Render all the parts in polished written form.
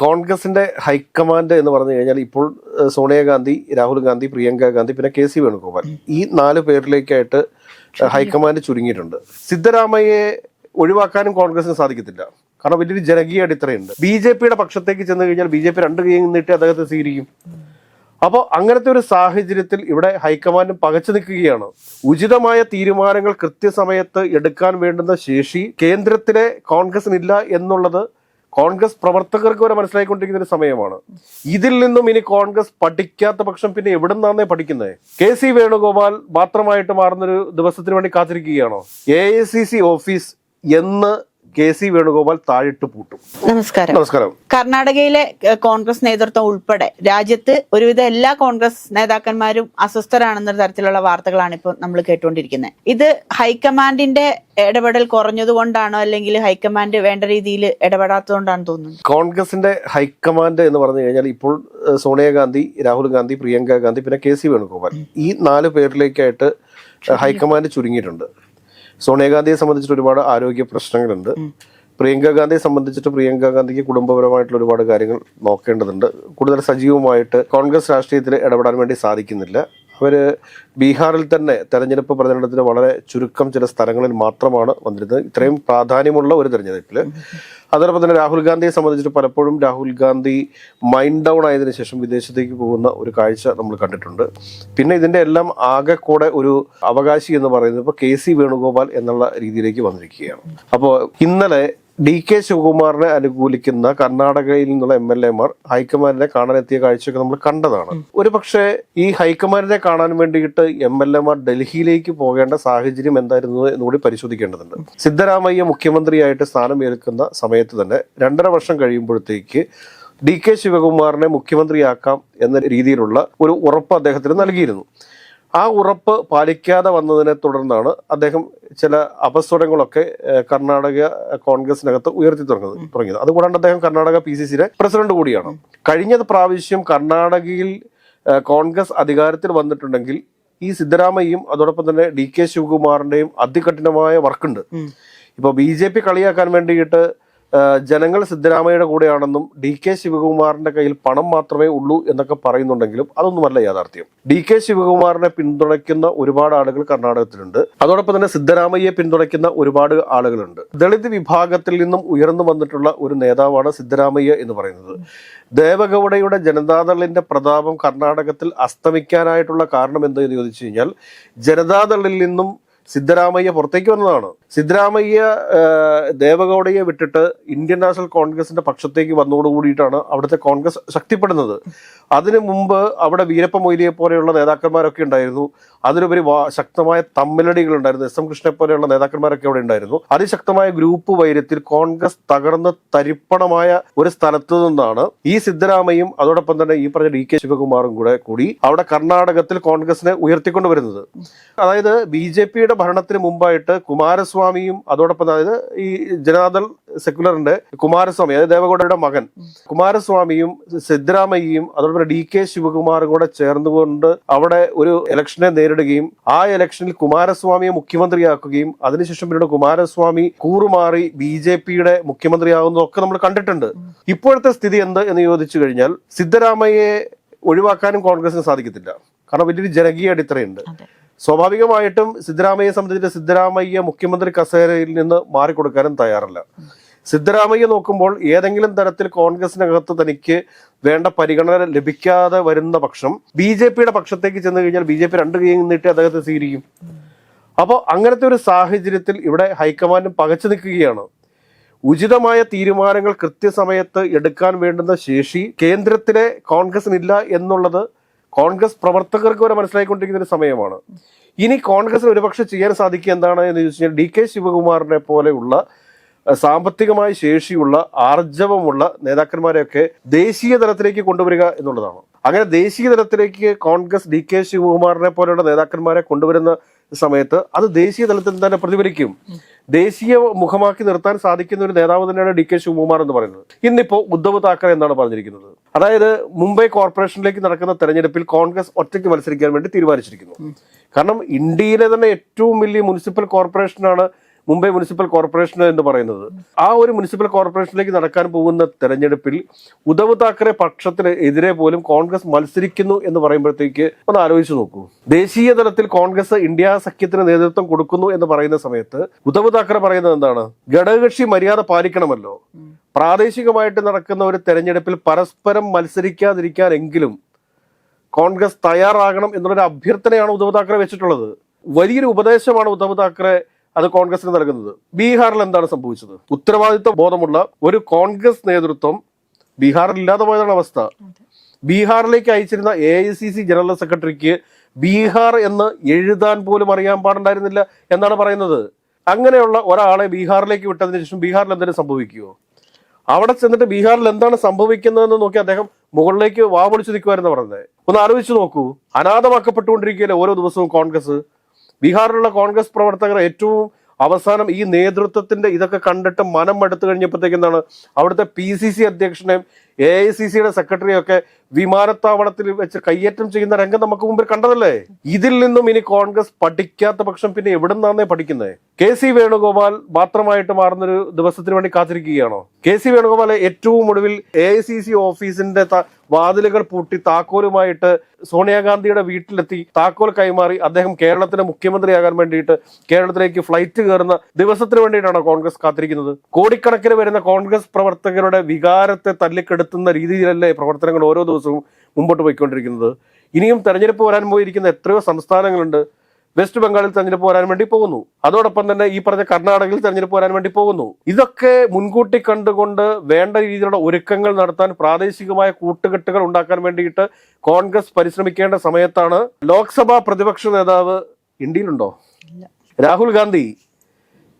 കോൺഗ്രസിന്റെ ഹൈക്കമാൻഡ് എന്ന് പറഞ്ഞു കഴിഞ്ഞാൽ ഇപ്പോൾ സോണിയാഗാന്ധി, രാഹുൽ ഗാന്ധി, പ്രിയങ്ക ഗാന്ധി, പിന്നെ കെ സി വേണുഗോപാൽ, ഈ 4 പേരിലേക്കായിട്ട് ഹൈക്കമാൻഡ് ചുരുങ്ങിയിട്ടുണ്ട്. സിദ്ധരാമയ്യയെ ഒഴിവാക്കാനും കോൺഗ്രസിന് സാധിക്കത്തില്ല. കാരണം വലിയൊരു ജനകീയ അടിത്തറയുണ്ട്. BJP-യുടെ പക്ഷത്തേക്ക് ചെന്ന് കഴിഞ്ഞാൽ BJP 2 കൈ നീട്ടി അദ്ദേഹത്തെ സ്വീകരിക്കും. അപ്പോൾ അങ്ങനത്തെ ഒരു സാഹചര്യത്തിൽ ഇവിടെ ഹൈക്കമാൻഡ് പകച്ചു നിൽക്കുകയാണ്. ഉചിതമായ തീരുമാനങ്ങൾ കൃത്യസമയത്ത് എടുക്കാൻ വേണ്ടുന്ന ശേഷി കേന്ദ്രത്തിലെ കോൺഗ്രസിനില്ല എന്നുള്ളത് കോൺഗ്രസ് പ്രവർത്തകർക്ക് വരെ മനസ്സിലായിക്കൊണ്ടിരിക്കുന്ന ഒരു സമയമാണ്. ഇതിൽ നിന്നും ഇനി കോൺഗ്രസ് പഠിക്കാത്ത പക്ഷം പിന്നെ എവിടെ നിന്നാന്നേ പഠിക്കുന്നത്? KC വേണുഗോപാൽ മാത്രമായിട്ട് മാറുന്നൊരു ദിവസത്തിന് വേണ്ടി കാത്തിരിക്കുകയാണോ? AICC ഓഫീസ് എന്ന് KC വേണുഗോപാൽ താഴിട്ട് പൂട്ടും. നമസ്കാരം. കർണാടകയിലെ കോൺഗ്രസ് നേതൃത്വം ഉൾപ്പെടെ രാജ്യത്ത് ഒരുവിധ എല്ലാ കോൺഗ്രസ് നേതാക്കന്മാരും അസ്വസ്ഥരാണെന്ന തരത്തിലുള്ള വാർത്തകളാണ് ഇപ്പോൾ നമ്മൾ കേട്ടുകൊണ്ടിരിക്കുന്നത്. ഇത് ഹൈക്കമാൻഡിന്റെ ഇടപെടൽ കുറഞ്ഞതുകൊണ്ടാണോ, അല്ലെങ്കിൽ ഹൈക്കമാൻഡ് വേണ്ട രീതിയിൽ ഇടപെടാത്തതുകൊണ്ടാണ് തോന്നുന്നത്? കോൺഗ്രസിന്റെ ഹൈക്കമാൻഡ് എന്ന് പറഞ്ഞു കഴിഞ്ഞാൽ ഇപ്പോൾ സോണിയാഗാന്ധി, രാഹുൽ ഗാന്ധി, പ്രിയങ്ക ഗാന്ധി, പിന്നെ KC വേണുഗോപാൽ, ഈ 4 പേരിലേക്കായിട്ട് ഹൈക്കമാൻഡ് ചുരുങ്ങിയിട്ടുണ്ട്. സോണിയാഗാന്ധിയെ സംബന്ധിച്ചിട്ട് ഒരുപാട് ആരോഗ്യ പ്രശ്നങ്ങളുണ്ട്. പ്രിയങ്ക ഗാന്ധിയെ സംബന്ധിച്ചിട്ട് പ്രിയങ്ക ഗാന്ധിക്ക് കുടുംബപരമായിട്ടുള്ള ഒരുപാട് കാര്യങ്ങൾ നോക്കേണ്ടതുണ്ട്. കൂടുതൽ സജീവമായിട്ട് കോൺഗ്രസ് രാഷ്ട്രീയത്തിൽ ഇടപെടാൻ വേണ്ടി സാധിക്കുന്നില്ല. അവർ ബീഹാറിൽ തന്നെ തെരഞ്ഞെടുപ്പ് പ്രചരണത്തിന് വളരെ ചുരുക്കം ചില സ്ഥലങ്ങളിൽ മാത്രമാണ് വന്നിരുന്നത്, ഇത്രയും പ്രാധാന്യമുള്ള ഒരു തെരഞ്ഞെടുപ്പിൽ. അതോടൊപ്പം തന്നെ രാഹുൽ ഗാന്ധിയെ സംബന്ധിച്ചിട്ട് പലപ്പോഴും രാഹുൽ ഗാന്ധി മൈൻഡ് ഡൗൺ ആയതിനു ശേഷം വിദേശത്തേക്ക് പോകുന്ന ഒരു കാഴ്ച നമ്മൾ കണ്ടിട്ടുണ്ട്. പിന്നെ ഇതിൻ്റെ എല്ലാം ആകെ കൂടെ ഒരു അവകാശി എന്ന് പറയുന്നത് ഇപ്പോൾ KC വേണുഗോപാൽ എന്നുള്ള രീതിയിലേക്ക് വന്നിരിക്കുകയാണ്. അപ്പോൾ ഇന്നലെ DK ശിവകുമാറിനെ അനുകൂലിക്കുന്ന കർണാടകയിൽ നിന്നുള്ള MLA-മാർ ഹൈക്കമാൻഡിനെ കാണാനെത്തിയ കാഴ്ചയൊക്കെ നമ്മൾ കണ്ടതാണ്. ഒരു പക്ഷേ ഈ ഹൈക്കമാൻഡിനെ കാണാൻ വേണ്ടിയിട്ട് MLA-മാർ ഡൽഹിയിലേക്ക് പോകേണ്ട സാഹചര്യം എന്തായിരുന്നു എന്നുകൂടി പരിശോധിക്കേണ്ടതുണ്ട്. സിദ്ധരാമയ്യ മുഖ്യമന്ത്രിയായിട്ട് സ്ഥാനമേൽക്കുന്ന സമയത്ത് തന്നെ 2.5 വർഷം കഴിയുമ്പോഴത്തേക്ക് DK ശിവകുമാറിനെ മുഖ്യമന്ത്രിയാക്കാം എന്ന രീതിയിലുള്ള ഒരു ഉറപ്പ് അദ്ദേഹത്തിന് നൽകിയിരുന്നു. ആ ഉറപ്പ് പാലിക്കാതെ വന്നതിനെ തുടർന്നാണ് അദ്ദേഹം ചില അപസ്വരങ്ങളൊക്കെ കർണാടക കോൺഗ്രസിനകത്ത് ഉയർത്തി തുടങ്ങിയത്. അതുകൂടാണ്ട് അദ്ദേഹം കർണാടക PCC-യുടെ പ്രസിഡന്റ് കൂടിയാണ്. കഴിഞ്ഞ പ്രാവശ്യം കർണാടകയിൽ കോൺഗ്രസ് അധികാരത്തിൽ വന്നിട്ടുണ്ടെങ്കിൽ ഈ സിദ്ധരാമയ്യയും അതോടൊപ്പം തന്നെ DK ശിവകുമാറിന്റെയും അതികഠിനമായ വർക്കുണ്ട്. ഇപ്പൊ BJP കളിയാക്കാൻ വേണ്ടിയിട്ട് ജനങ്ങൾ സിദ്ധരാമയ്യയുടെ കൂടെയാണെന്നും DK ശിവകുമാറിന്റെ കയ്യിൽ പണം മാത്രമേ ഉള്ളൂ എന്നൊക്കെ പറയുന്നുണ്ടെങ്കിലും അതൊന്നുമല്ല യാഥാർത്ഥ്യം. DK ശിവകുമാറിനെ പിന്തുണയ്ക്കുന്ന ഒരുപാട് ആളുകൾ കർണാടകത്തിലുണ്ട്. അതോടൊപ്പം തന്നെ സിദ്ധരാമയ്യയെ പിന്തുണയ്ക്കുന്ന ഒരുപാട് ആളുകളുണ്ട്. ദളിത് വിഭാഗത്തിൽ നിന്നും ഉയർന്നു വന്നിട്ടുള്ള ഒരു നേതാവാണ് സിദ്ധരാമയ്യ എന്ന് പറയുന്നത്. ദേവഗൌഡയുടെ ജനതാദളിന്റെ പ്രതാപം കർണാടകത്തിൽ അസ്തമിക്കാനായിട്ടുള്ള കാരണം എന്തെന്ന് ചോദിച്ചു കഴിഞ്ഞാൽ ജനതാദളിൽ നിന്നും സിദ്ധരാമയ്യ പുറത്തേക്ക് വന്നതാണ്. സിദ്ധരാമയ്യ ദേവഗൌഡയെ വിട്ടിട്ട് ഇന്ത്യൻ നാഷണൽ കോൺഗ്രസിന്റെ പക്ഷത്തേക്ക് വന്നതോടുകൂടിയിട്ടാണ് അവിടുത്തെ കോൺഗ്രസ് ശക്തിപ്പെടുന്നത്. അതിനു മുമ്പ് അവിടെ വീരപ്പ മൊയ്ലിയെ പോലെയുള്ള നേതാക്കന്മാരൊക്കെ ഉണ്ടായിരുന്നു. അതിലുപരി ശക്തമായ തമ്മിലടികൾ ഉണ്ടായിരുന്നു. SM കൃഷ്ണനെ പോലെയുള്ള നേതാക്കന്മാരൊക്കെ അവിടെ ഉണ്ടായിരുന്നു. അതിശക്തമായ ഗ്രൂപ്പ് വൈര്യത്തിൽ കോൺഗ്രസ് തകർന്ന് തരിപ്പണമായ ഒരു സ്ഥലത്ത് നിന്നാണ് ഈ സിദ്ധരാമയ്യയും അതോടൊപ്പം തന്നെ ഈ പറഞ്ഞ DK ശിവകുമാറും കൂടി അവിടെ കർണാടകത്തിൽ കോൺഗ്രസിനെ ഉയർത്തിക്കൊണ്ടുവരുന്നത്. അതായത് BJP-യുടെ ഭരണത്തിന് മുമ്പായിട്ട് കുമാരസ്വാമിയും അതോടൊപ്പം അതായത് ഈ ജനതാദൾ സെക്യുലറിന്റെ കുമാരസ്വാമി, അതായത് ദേവഗൌഡയുടെ മകൻ കുമാരസ്വാമിയും സിദ്ധരാമയ്യയും അതോടൊപ്പം DK ശിവകുമാറും കൂടെ ചേർന്നുകൊണ്ട് അവിടെ ഒരു ഇലക്ഷനെ നേരിടുകയും ആ ഇലക്ഷനിൽ കുമാരസ്വാമിയെ മുഖ്യമന്ത്രിയാക്കുകയും അതിനുശേഷം പിന്നീട് കുമാരസ്വാമി കൂറുമാറി BJP-യുടെ മുഖ്യമന്ത്രിയാകുന്നതൊക്കെ നമ്മൾ കണ്ടിട്ടുണ്ട്. ഇപ്പോഴത്തെ സ്ഥിതി എന്ത് എന്ന് ചോദിച്ചു കഴിഞ്ഞാൽ സിദ്ധരാമയ്യയെ ഒഴിവാക്കാനും കോൺഗ്രസിന് സാധിക്കത്തില്ല. കാരണം വലിയൊരു ജനകീയ അടിത്തറയുണ്ട്. സ്വാഭാവികമായിട്ടും സിദ്ധരാമയ്യയെ സംബന്ധിച്ച് സിദ്ധരാമയ്യ മുഖ്യമന്ത്രി കസേരയിൽ നിന്ന് മാറിക്കൊടുക്കാനും തയ്യാറല്ല. സിദ്ധരാമയ്യ നോക്കുമ്പോൾ ഏതെങ്കിലും തരത്തിൽ കോൺഗ്രസിനകത്ത് തനിക്ക് വേണ്ട പരിഗണന ലഭിക്കാതെ വരുന്ന പക്ഷം BJP-യുടെ പക്ഷത്തേക്ക് ചെന്ന് കഴിഞ്ഞാൽ BJP 2 കൈ നീട്ടി അദ്ദേഹത്തെ സ്വീകരിക്കും. അപ്പോൾ അങ്ങനത്തെ ഒരു സാഹചര്യത്തിൽ ഇവിടെ ഹൈക്കമാൻഡ് പകച്ചു നിൽക്കുകയാണ്. ഉചിതമായ തീരുമാനങ്ങൾ കൃത്യസമയത്ത് എടുക്കാൻ വേണ്ടുന്ന ശേഷി കേന്ദ്രത്തിലെ കോൺഗ്രസിനില്ല എന്നുള്ളത് കോൺഗ്രസ് പ്രവർത്തകർക്ക് വരെ മനസ്സിലായിക്കൊണ്ടിരിക്കുന്ന ഒരു സമയമാണ്. ഇനി കോൺഗ്രസിന് ഒരുപക്ഷെ ചെയ്യാൻ സാധിക്കുക എന്താണ് എന്ന് ചോദിച്ചു കഴിഞ്ഞാൽ DK ശിവകുമാറിനെ പോലെയുള്ള സാമ്പത്തികമായ ശേഷിയുള്ള ആർജവമുള്ള നേതാക്കന്മാരെയൊക്കെ ദേശീയ തലത്തിലേക്ക് കൊണ്ടുവരിക എന്നുള്ളതാണ്. അങ്ങനെ ദേശീയ തലത്തിലേക്ക് കോൺഗ്രസ് DK ശിവകുമാറിനെ പോലെയുള്ള നേതാക്കന്മാരെ കൊണ്ടുവരുന്ന സമയത്ത് അത് ദേശീയ തലത്തിൽ തന്നെ പ്രതിഫലിക്കും. ദേശീയ മുഖമാക്കി നിർത്താൻ സാധിക്കുന്ന ഒരു നേതാവ് തന്നെയാണ് DK ശിവകുമാർ എന്ന് പറയുന്നത്. ഇന്നിപ്പോ ഉദ്ധവ് താക്കറെ എന്താണ് പറഞ്ഞിരിക്കുന്നത്? അതായത് മുംബൈ കോർപ്പറേഷനിലേക്ക് നടക്കുന്ന തെരഞ്ഞെടുപ്പിൽ കോൺഗ്രസ് ഒറ്റയ്ക്ക് മത്സരിക്കാൻ വേണ്ടി തീരുമാനിച്ചിരിക്കുന്നു. കാരണം ഇന്ത്യയിലെ തന്നെ ഏറ്റവും വലിയ മുനിസിപ്പൽ കോർപ്പറേഷനാണ് മുംബൈ മുനിസിപ്പൽ കോർപ്പറേഷൻ എന്ന് പറയുന്നത്. ആ ഒരു മുനിസിപ്പൽ കോർപ്പറേഷനിലേക്ക് നടക്കാൻ പോകുന്ന തെരഞ്ഞെടുപ്പിൽ ഉദ്ധവ് താക്കറെ പക്ഷത്തിന് എതിരെ പോലും കോൺഗ്രസ് മത്സരിക്കുന്നു എന്ന് പറയുമ്പോഴത്തേക്ക് ഒന്ന് ആലോചിച്ച് നോക്കൂ. ദേശീയ തലത്തിൽ കോൺഗ്രസ് ഇന്ത്യ സഖ്യത്തിന് നേതൃത്വം കൊടുക്കുന്നു എന്ന് പറയുന്ന സമയത്ത് ഉദ്ധവ് താക്കറെ പറയുന്നത് എന്താണ്? ഘടകകക്ഷി മര്യാദ പാലിക്കണമല്ലോ. പ്രാദേശികമായിട്ട് നടക്കുന്ന ഒരു തെരഞ്ഞെടുപ്പിൽ പരസ്പരം മത്സരിക്കാതിരിക്കാനെങ്കിലും കോൺഗ്രസ് തയ്യാറാകണം എന്നുള്ളൊരു അഭ്യർത്ഥനയാണ് ഉദ്ധവ് താക്കറെ വെച്ചിട്ടുള്ളത്. വലിയൊരു ഉപദേശമാണ് ഉദ്ധവ് താക്കറെ അത് കോൺഗ്രസിന് നൽകുന്നത്. ബീഹാറിൽ എന്താണ് സംഭവിച്ചത്? ഉത്തരവാദിത്വ ബോധമുള്ള ഒരു കോൺഗ്രസ് നേതൃത്വം ബീഹാറിൽ ഇല്ലാതെ പോയതാണ് അവസ്ഥ. ബീഹാറിലേക്ക് അയച്ചിരുന്ന AICC ജനറൽ സെക്രട്ടറിക്ക് ബീഹാർ എന്ന് എഴുതാൻ പോലും അറിയാൻ പാടുണ്ടായിരുന്നില്ല എന്നാണ് പറയുന്നത്. അങ്ങനെയുള്ള ഒരാളെ ബീഹാറിലേക്ക് വിട്ടതിന് ശേഷം ബീഹാറിൽ എന്തെങ്കിലും സംഭവിക്കുമോ? അവിടെ ചെന്നിട്ട് ബീഹാറിൽ എന്താണ് സംഭവിക്കുന്നതെന്ന് നോക്കി അദ്ദേഹം മുകളിലേക്ക് വാവൊളിച്ചു നിൽക്കുമായിരുന്നു പറഞ്ഞത്. ഒന്ന് ആലോചിച്ച് നോക്കൂ. അനാഥമാക്കപ്പെട്ടുകൊണ്ടിരിക്കുകയല്ലേ ഓരോ ദിവസവും കോൺഗ്രസ്. ബീഹാറിലുള്ള കോൺഗ്രസ് പ്രവർത്തകർ ഏറ്റവും അവസാനം ഈ നേതൃത്വത്തിന്റെ ഇതൊക്കെ കണ്ടിട്ട് മനം മടുത്തു കഴിഞ്ഞപ്പോഴത്തേക്ക് എന്താണ് അവിടുത്തെ PCC അധ്യക്ഷനെയും AICCയുടെ സെക്രട്ടറിയൊക്കെ വിമാനത്താവളത്തിൽ വെച്ച് കയ്യേറ്റം ചെയ്യുന്ന രംഗം നമുക്ക് മുമ്പിൽ കണ്ടതല്ലേ. ഇതിൽ നിന്നും ഇനി കോൺഗ്രസ് പഠിക്കാത്ത പക്ഷം പിന്നെ എവിടെ നിന്നാന്നേ പഠിക്കുന്നത്? KC വേണുഗോപാൽ മാത്രമായിട്ട് മാറുന്നൊരു ദിവസത്തിന് വേണ്ടി കാത്തിരിക്കുകയാണോ? KC വേണുഗോപാൽ ഏറ്റവും ഒടുവിൽ AICC ഓഫീസിന്റെ വാതിലുകൾ പൂട്ടി താക്കോലുമായിട്ട് സോണിയാഗാന്ധിയുടെ വീട്ടിലെത്തി താക്കോൽ കൈമാറി അദ്ദേഹം കേരളത്തിന്റെ മുഖ്യമന്ത്രിയാകാൻ വേണ്ടിയിട്ട് കേരളത്തിലേക്ക് ഫ്ലൈറ്റ് കയറുന്ന ദിവസത്തിന് വേണ്ടിയിട്ടാണോ കോൺഗ്രസ് കാത്തിരിക്കുന്നത്? കോടിക്കണക്കിന് വരുന്ന കോൺഗ്രസ് പ്രവർത്തകരുടെ വികാരത്തെ തല്ലിക്കെടുത്തുന്ന രീതിയിലല്ലേ പ്രവർത്തനങ്ങൾ ഓരോ ദിവസവും മുമ്പോട്ട് പോയിക്കൊണ്ടിരിക്കുന്നത്. ഇനിയും തെരഞ്ഞെടുപ്പ് വരാൻ പോയിരിക്കുന്ന എത്രയോ സംസ്ഥാനങ്ങളുണ്ട്. വെസ്റ്റ് ബംഗാളിൽ തെരഞ്ഞെടുപ്പ് വരാൻ വേണ്ടി പോകുന്നു. അതോടൊപ്പം തന്നെ ഈ പറഞ്ഞ കർണാടകയിൽ തെരഞ്ഞെടുപ്പ് വരാൻ വേണ്ടി പോകുന്നു. ഇതൊക്കെ മുൻകൂട്ടി കണ്ടുകൊണ്ട് വേണ്ട രീതിയിലുള്ള ഒരുക്കങ്ങൾ നടത്താൻ, പ്രാദേശികമായ കൂട്ടുകെട്ടുകൾ ഉണ്ടാക്കാൻ വേണ്ടിയിട്ട് കോൺഗ്രസ് പരിശ്രമിക്കേണ്ട സമയത്താണ് ലോക്സഭാ പ്രതിപക്ഷ നേതാവ് ഇന്ത്യയിലുണ്ടോ? രാഹുൽ ഗാന്ധി.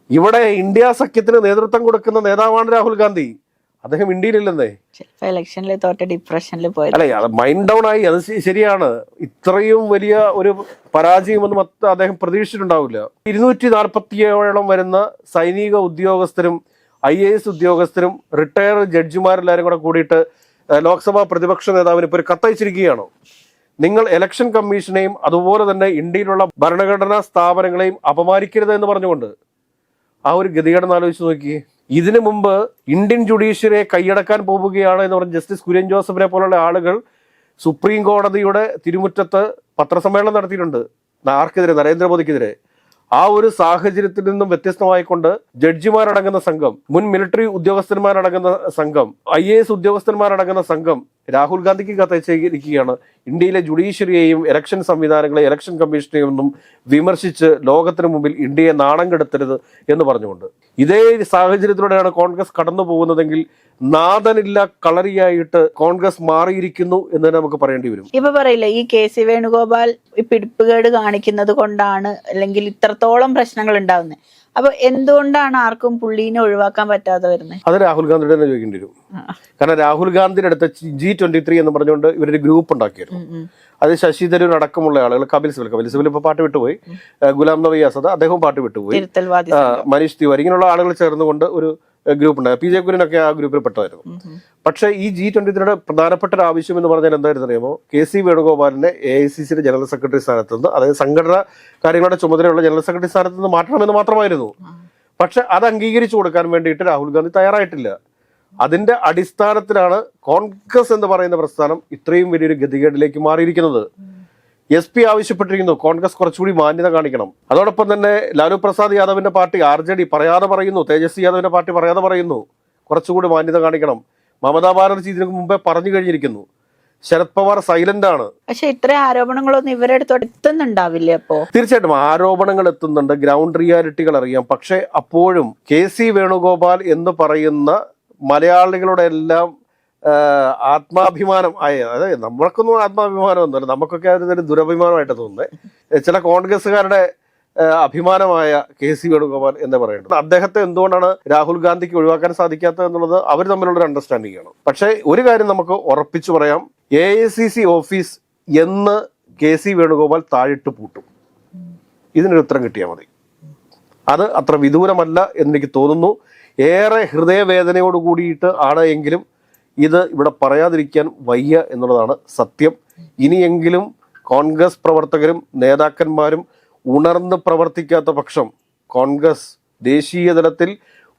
ഇവിടെ ഇന്ത്യ സഖ്യത്തിന് നേതൃത്വം കൊടുക്കുന്ന നേതാവാണ് രാഹുൽ ഗാന്ധി. അദ്ദേഹം ഇന്ത്യയിലില്ലെന്നേ. ഇലക്ഷനിൽ തോറ്റ ഡിപ്രഷനിൽ പോയത്. അല്ലെ, അത് മൈൻഡ് ഡൗൺ ആയി. അത് ശരിയാണ്. ഇത്രയും വലിയ ഒരു പരാജയമൊന്നും അദ്ദേഹം പ്രതീക്ഷിച്ചിട്ടുണ്ടാവില്ല. 247 വരുന്ന സൈനിക ഉദ്യോഗസ്ഥരും IAS ഉദ്യോഗസ്ഥരും റിട്ടയർഡ് ജഡ്ജിമാരെല്ലാരും കൂടെ കൂടിയിട്ട് ലോക്സഭാ പ്രതിപക്ഷ നേതാവിന് ഇപ്പോൾ ഒരു കത്തയച്ചിരിക്കുകയാണ്. നിങ്ങൾ ഇലക്ഷൻ കമ്മീഷനെയും അതുപോലെ തന്നെ ഇന്ത്യയിലുള്ള ഭരണഘടനാ സ്ഥാപനങ്ങളെയും അപമാനിക്കരുത് എന്ന് പറഞ്ഞുകൊണ്ട്. ആ ഒരു ഗതികേടെന്ന് ആലോചിച്ച് നോക്കിയേ. ഇതിനു മുമ്പ് ഇന്ത്യൻ ജുഡീഷ്യറിയെ കൈയടക്കാൻ പോവുകയാണ് എന്ന് പറഞ്ഞ് ജസ്റ്റിസ് കുര്യൻ ജോസഫിനെ പോലുള്ള ആളുകൾ സുപ്രീം കോടതിയുടെ തിരുമുറ്റത്ത് പത്രസമ്മേളനം നടത്തിയിട്ടുണ്ട്. ആർക്കെതിരെ? നരേന്ദ്രമോദിക്കെതിരെ. ആ ഒരു സാഹചര്യത്തിൽ നിന്നും വ്യത്യസ്തമായിക്കൊണ്ട് ജഡ്ജിമാരടങ്ങുന്ന സംഘം, മുൻ മിലിറ്ററി ഉദ്യോഗസ്ഥന്മാരടങ്ങുന്ന സംഘം, IAS ഉദ്യോഗസ്ഥന്മാരടങ്ങുന്ന സംഘം രാഹുൽ ഗാന്ധിക്ക് കത്തയച്ചിരിക്കുകയാണ്. ഇന്ത്യയിലെ ജുഡീഷ്യറിയെയും ഇലക്ഷൻ സംവിധാനങ്ങളെ, ഇലക്ഷൻ കമ്മീഷനെയും ഒന്നും വിമർശിച്ച് ലോകത്തിന് മുമ്പിൽ ഇന്ത്യയെ നാണം കെടുത്തരുത് എന്ന് പറഞ്ഞുകൊണ്ട്. ഇതേ സാഹചര്യത്തിലൂടെയാണ് കോൺഗ്രസ് കടന്നു പോകുന്നതെങ്കിൽ നാഥനില്ല കളറിയായിട്ട് കോൺഗ്രസ് മാറിയിരിക്കുന്നു എന്ന് തന്നെ നമുക്ക് പറയേണ്ടി വരും. ഇപ്പൊ പറയില്ല, ഈ KC വേണുഗോപാൽ പിടിപ്പുകേട് കാണിക്കുന്നത് കൊണ്ടാണ് അല്ലെങ്കിൽ ഇത്രത്തോളം പ്രശ്നങ്ങൾ ഉണ്ടാവുന്നത്. അപ്പൊ എന്തുകൊണ്ടാണ് ആർക്കും പുള്ളീനെ ഒഴിവാക്കാൻ പറ്റാതെ വരുന്നത്? അത് രാഹുൽ ഗാന്ധിയുടെ തന്നെ ചോദിക്കേണ്ടി വരും. കാരണം രാഹുൽ ഗാന്ധിയുടെ അടുത്ത് G23 എന്ന് പറഞ്ഞുകൊണ്ട് ഇവരൊരു ഗ്രൂപ്പ് ഉണ്ടാക്കിയിരുന്നു. അത് ശശി തരൂർ അടക്കമുള്ള ആളുകൾ, കപിൽ സിബൽ ഇപ്പൊ പാട്ട് വിട്ടുപോയി, ഗുലാം നബി ആസാദ് അദ്ദേഹവും പാട്ട് വിട്ടുപോയി, മനീഷ് തിവാരി, ഇങ്ങനെയുള്ള ആളുകൾ ചേർന്നുകൊണ്ട് ഒരു ഗ്രൂപ്പ് ഉണ്ടായി. PJ കുര്യനൊക്കെ ആ ഗ്രൂപ്പിൽ പെട്ടതായിരുന്നു. പക്ഷേ ഈ G23 പ്രധാനപ്പെട്ട ഒരു ആവശ്യം എന്ന് പറഞ്ഞാൽ എന്തായിരുന്നു അറിയാമോ? KC വേണുഗോപാലിനെ AICCയുടെ ജനറൽ സെക്രട്ടറി സ്ഥാനത്ത് നിന്ന്, അതായത് സംഘടനാ കാര്യങ്ങളുടെ ചുമതലയുള്ള ജനറൽ സെക്രട്ടറി സ്ഥാനത്ത് നിന്ന് മാറ്റണമെന്ന് മാത്രമായിരുന്നു. പക്ഷെ അത് അംഗീകരിച്ചു കൊടുക്കാൻ വേണ്ടിയിട്ട് രാഹുൽ ഗാന്ധി തയ്യാറായിട്ടില്ല. അതിന്റെ അടിസ്ഥാനത്തിലാണ് കോൺഗ്രസ് എന്ന് പറയുന്ന പ്രസ്ഥാനം ഇത്രയും വലിയൊരു ഗതികേടിലേക്ക് മാറിയിരിക്കുന്നത്. SP ആവശ്യപ്പെട്ടിരിക്കുന്നു കോൺഗ്രസ് കുറച്ചുകൂടി മാന്യത കാണിക്കണം. അതോടൊപ്പം തന്നെ ലാലു പ്രസാദ് യാദവിന്റെ പാർട്ടി RJD പറയാതെ പറയുന്നു, തേജസ്വി യാദവിന്റെ പാർട്ടി പറയാതെ പറയുന്നു കുറച്ചുകൂടി മാന്യത കാണിക്കണം. മമതാ ബാനർജി ഇതിനു മുമ്പേ പറഞ്ഞു കഴിഞ്ഞിരിക്കുന്നു. ശരത് പവാർ സൈലന്റ് ആണ്. പക്ഷെ ഇത്ര ആരോപണങ്ങളൊന്നും ഇവരുടെ അടുത്തോട്ട് എത്തുന്നുണ്ടാവില്ലേ? അപ്പോ തീർച്ചയായിട്ടും ആരോപണങ്ങൾ എത്തുന്നുണ്ട്, ഗ്രൗണ്ട് റിയാലിറ്റികൾ അറിയാം. പക്ഷെ അപ്പോഴും KC വേണുഗോപാൽ എന്ന് പറയുന്ന മലയാളികളുടെ എല്ലാം ആത്മാഭിമാനം ആയ, അതായത് നമ്മൾക്കൊന്നും ആത്മാഭിമാനം ഒന്നുമില്ല, നമുക്കൊക്കെ ഒരു ദുരഭിമാനമായിട്ട് തോന്നുന്നത്. ചില കോൺഗ്രസ്സുകാരുടെ അഭിമാനമായ KC വേണുഗോപാൽ എന്ന് പറയുന്നത്. അദ്ദേഹത്തെ എന്തുകൊണ്ടാണ് രാഹുൽ ഗാന്ധിക്ക് ഒഴിവാക്കാൻ സാധിക്കാത്തത് എന്നുള്ളത് അവർ തമ്മിലുള്ള അണ്ടർസ്റ്റാൻഡിംഗ് ആണ്. പക്ഷേ ഒരു കാര്യം നമുക്ക് ഉറപ്പിച്ചു പറയാം, AICC ഓഫീസ് എന്ന് KC വേണുഗോപാൽ താഴിട്ട് പൂട്ടും. ഇതിനൊരു ഉത്തരം കിട്ടിയാൽ മതി. അത് അത്ര വിദൂരമല്ല എന്നെനിക്ക് തോന്നുന്നു. ഏറെ ഹൃദയവേദനയോട് കൂടിയിട്ട് ആണ് എങ്കിലും ഇത് ഇവിടെ പറയാതിരിക്കാൻ വയ്യ എന്നുള്ളതാണ് സത്യം. ഇനിയെങ്കിലും കോൺഗ്രസ് പ്രവർത്തകരും നേതാക്കന്മാരും ഉണർന്ന് പ്രവർത്തിക്കാത്ത പക്ഷം കോൺഗ്രസ് ദേശീയ തലത്തിൽ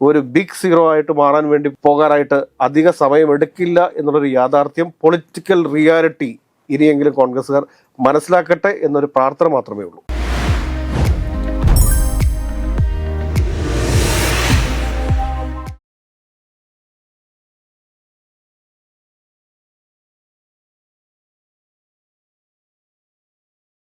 ഒരു ബിഗ് സീറോ ആയിട്ട് മാറാൻ വേണ്ടി പോകാനായിട്ട് അധിക സമയം എടുക്കില്ല എന്നുള്ളൊരു യാഥാർത്ഥ്യം, പൊളിറ്റിക്കൽ റിയാലിറ്റി ഇനിയെങ്കിലും കോൺഗ്രസ്സുകാർ മനസ്സിലാക്കട്ടെ എന്നൊരു പ്രാർത്ഥന മാത്രമേ ഉള്ളൂ.